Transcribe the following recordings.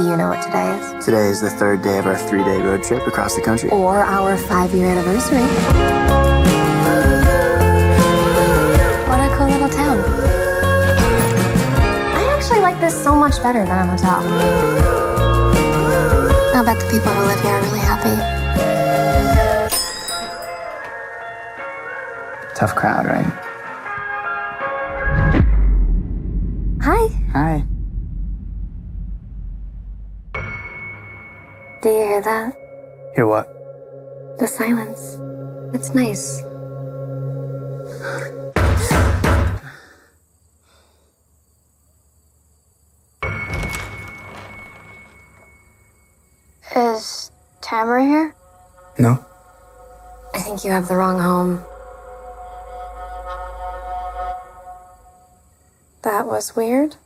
Do you know what today is? Today is the third day of our 3-day road trip across the country. Or our 5-year anniversary. What a cool little town. I actually like this so much better than a hotel. I'll bet the people who live here are really happy. Tough crowd, right? Hi. Hi. Do you hear that? Hear what? The silence. It's nice. Is Tamara here? No? I think you have the wrong home. That was weird.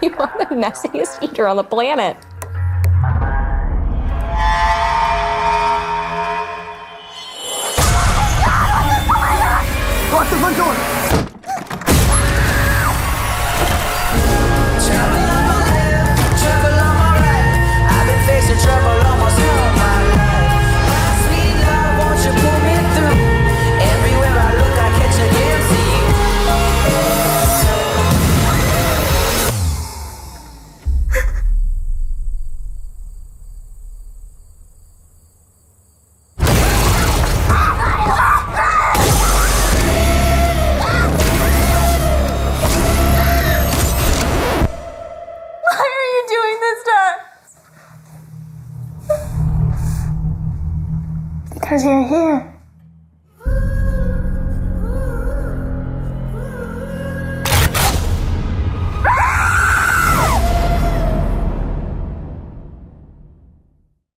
You are the messiest eater on the planet. Lock the front door! Trouble almost all my life. My sweet love, won't you pull me through? Everywhere I look, I catch a glimpse of you. Why are you doing this to us? Because you're here.